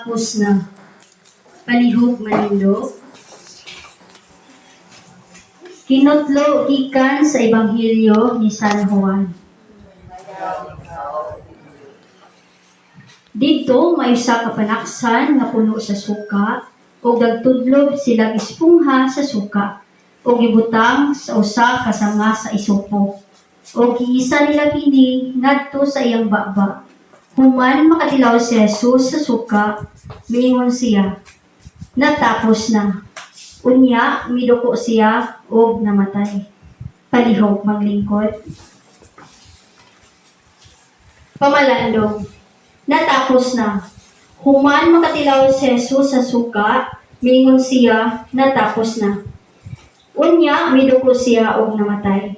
Natapos na. Palihog manindog. Kinutlo gikan sa Ebanghelyo ni San Juan. Dito may usa ka panaksan nga puno sa suka ug nagtudlob silang espongha sa suka ug gibutang sa usa ka sanga sa isopo. O giisa nila kini ngadto sa iyang baba. Human makatilaw si Jesus sa suka, miingon siya, natapos na. Unya, miduko siya ug namatay. Palihog manglingkod. Pamalandong, natapos na. Human makatilaw si Jesus sa suka, miingon siya, natapos na. Unya, miduko siya ug namatay.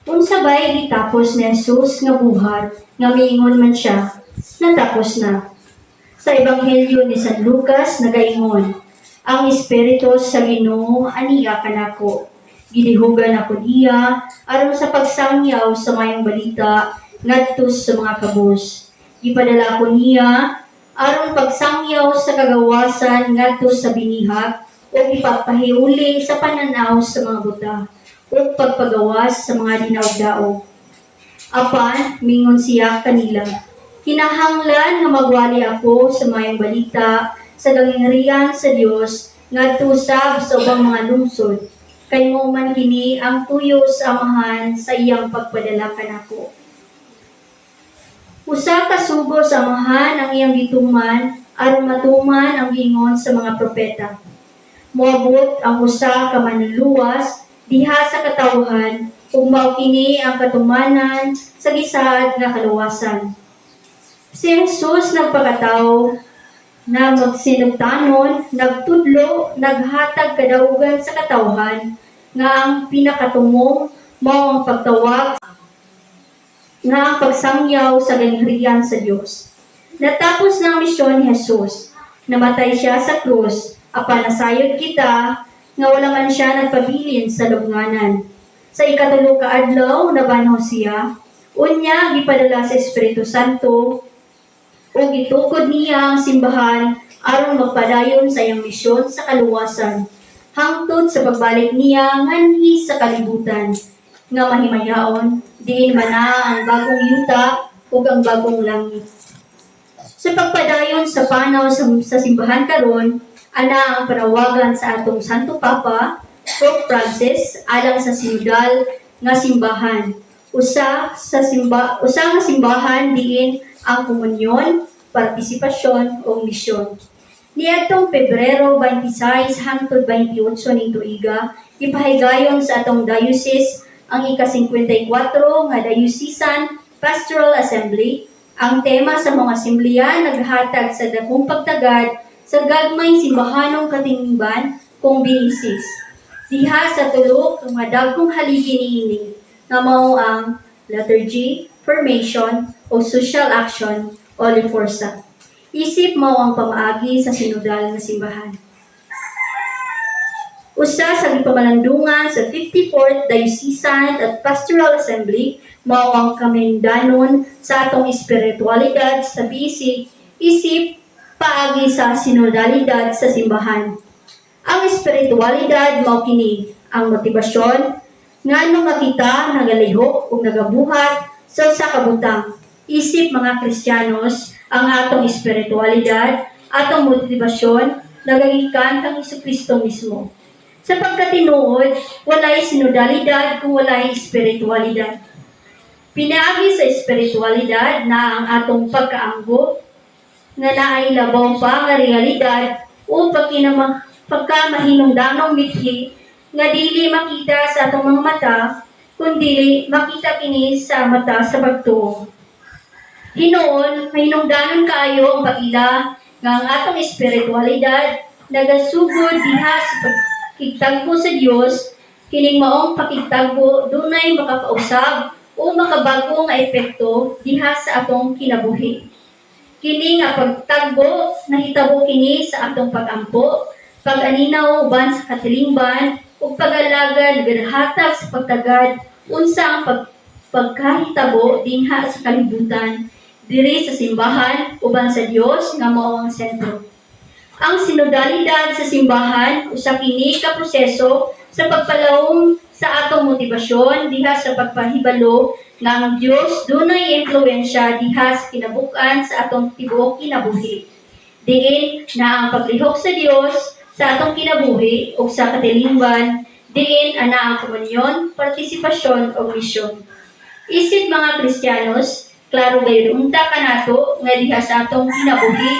Unsabay gitapos ni Jesus nga buhat, nga miingon man siya, natapos na. Sa Ebanghelyo ni San Lucas nagaingon, ang Espiritu sa Ginoo aniya kanako. Gilihugan ako niya aron sa pagsangyaw sa mayong balita ngadto sa mga kabus. Gipadala ko niya aron pagsangyaw sa kagawasan ngadto sa binihag o ipapahiuli sa pananaw sa mga buta o pagpagawas sa mga dinaog-daog. Apan, mingon siya kanila, kinahanglan nga magwali ako sa mayong balita sa kagingharihan sa Dios ngadto sa ubang mga lungsod, kay mo man kini ang tuyo sa Amahan sa iyang pagpadala kanako. Usa ka sugo sa Amahan ang iyang gituman aron matuman ang gingon sa mga propeta. Moabot ang usa ka manluluwas diha sa katawhan ug mao kini ang katumanan sa gisaad nga kaluwasan. Si Jesus nagpakatawo na magsinugtanon, nagtudlo, naghatag kadaugan sa katawhan nga ang pinakatumong mao ang pagtawag nga ang pagsangyaw sa kagingharihan sa Dios. Natapos na ang misyon ni Jesus. Namatay siya sa krus, apan nasayod kita nga wala man siya nagpabilin sa lubnganan. Sa ikatulo ka adlaw nabanhaw siya, unya gipadala sa Espiritu Santo o gitukod niya ang simbahan aron magpadayon sa iyang misyon sa kaluwasan hangtod sa pagbalik niya nganhi sa kalibutan nga mahimayaon diin man ang bagong yuta ug ang bagong langit. Sa pagpadayon sa panaw sa simbahan karon, ana ang panawagan sa atong Santo Papa, Pope Francis, alang sa sinodal nga simbahan. Usa nga simbahan diin ang komunyon, partisipasyon o misyon. Niadtong Pebrero 26 hangtod 28 ning tuiga, ipahigayon sa atong diocese ang ika-54 nga Diocesan Pastoral Assembly. Ang tema sa mga asemblea naghatag sa dakong pagtagad sa gagmay simbahanong katingban kung binisis. Diha sa tulo nga dagkong haligi niini nga mao ang liturgy, formation o social action o reforsa. Isip mao ang pamaagi sa sinodal nga simbahan. Usa sa gipamalandungan sa 54th Diocesan at Pastoral Assembly mao ang kamendanon sa atong espiritualidad sa bisig isip paagi sa sinodalidad sa simbahan. Ang espiritualidad mao kini ang motibasyon nganong makita nagalihok ug nagabuhat sa usa ka butang. Isip mga Kristiyanos ang atong espiritualidad, atong motibasyon nagagikan kang Jesucristo mismo. Sa pagkatinuod, walay sinodalidad kung walay espiritualidad. Pinaagi sa espiritualidad na ang atong pagkaanggo nga naay labaw pa nga realidad o pagkamahinungdanong mithi nga dili makita sa atong mga mata kundi makita kini sa mata sa pagtuo. Hinoon, mahinungdanon kaayo ang pag-ila nga ang atong espiritualidad nagasugod diha sa pagkigtagpo sa Dios, kining maong pakigtagpo dunay makapausab o makabago nga epekto diha sa atong kinabuhi. Kini nga pagtagbo nahitabo kini sa atong pag-ampo, pag-aninaw uban sa katilingban ug pag-alagad nagahatag sa pagtagad unsa ang pagkahitabo dinha sa kalibutan diri sa simbahan uban sa Dios nga mao ang sentro. Ang sinodalidad sa simbahan usa kini ka proseso sa pagpalawom sa atong motibasyon diha sa pagpahibalo nga ang Dios dunay impluwensya diha sa kinabuk-an sa atong tibuok kinabuhi. Diin na ang paglihok sa Dios sa atong kinabuhi ug sa katilingban, diin ana ang komunyon, partisipasyon ug misyon. Isip mga Kristiyanos, klaro gayud unta kanato nga diha sa atong kinabuhi,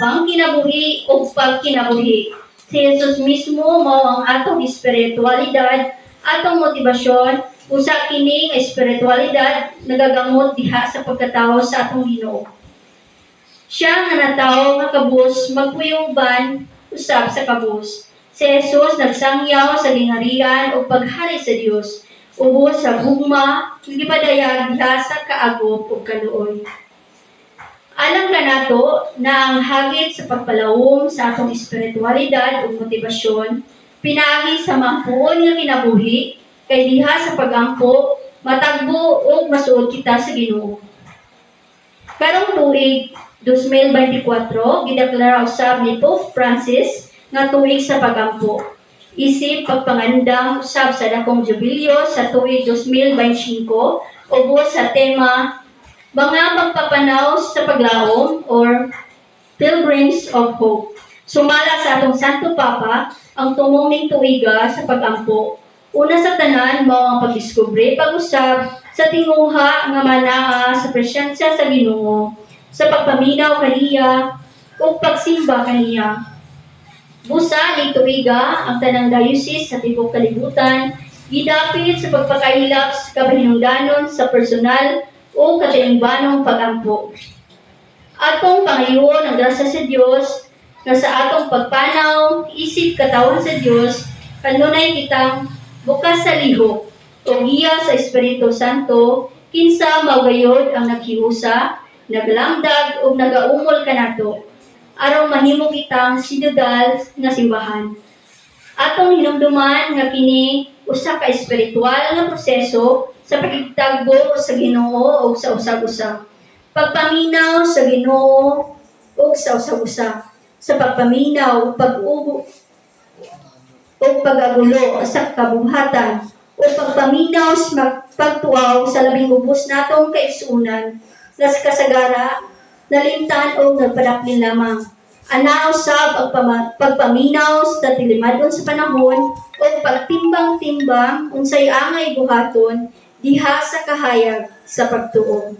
pangkinabuhi ug pagkinabuhi. Si Jesus mismo mao ang atong espiritualidad, atong motibasyon, usa kini nga espiritualidad nagagamot diha sa pagkatawo sa atong Ginoo. Siya nga natawo nga kabus magpuyuban usab sa kabus. Si Jesus nagsangyaw sa gingharian ug paghari sa Dios, ubos sa gugma, gipadayag diha sa kaagop ug kaluoy. Alam ka nato na ang hagit sa pagpalawom sa atong espiritualidad ug motibasyon pinaagi sa mapuon nga kinabuhi kay diha sa pag-angko matagbo ug masuod kita sa Ginoo. Karong tuig 2024 gideklara usab ni Pope Francis nga tuig sa pag-angko. Isip pagpangandam usab sa dakong jubilyo sa tuig 2025 ubos sa tema mga pagpapanaw sa paglaom or Pilgrims of Hope. Sumala sa atong Santo Papa ang tumong tuiga sa pag-ampo. Una sa tanan mao ang pagdiskubre pag-usab sa tinguha nga manaa sa presensya sa Ginoo, sa pagpaminaw kaniya ug pagsimba kaniya. Busa ni tuiga ang tanang diocese sa tibuok kalibutan gidapit sa pagpakailap sa kabahinungdanon sa personal o katilingbanong pag-ampo. Atong pangayoon ang grasya sa Dios nga sa atong pagpanaw, isip katawan sa Dios, kanunay kitang bukas sa lihok o giya sa Espiritu Santo, kinsa maugayod ang naghiusa, naglamdag o nagaumol kanato, aron mahimo kitang sinodal nga simbahan. Atong hinumduman nga kini usa ka espiritual nga proseso sa pagtagbo sa Ginoo ug sa usag-usa. Pagpaminaw sa Ginoo ug sa usag-usa. Sa pagpaminaw ug pag-ubo ug pag-agulo sa kabuhatan o pagpaminaw sa pagtuaw sa labing ubos natong kaigsuonan nga sa kasagara nalimtan o nagpadaplin lamang. Ana usab ang pagpaminaw sa tilimadon sa panahon o pagtimbang-timbang unsay angay buhaton diha sa kahayag sa pagtuo.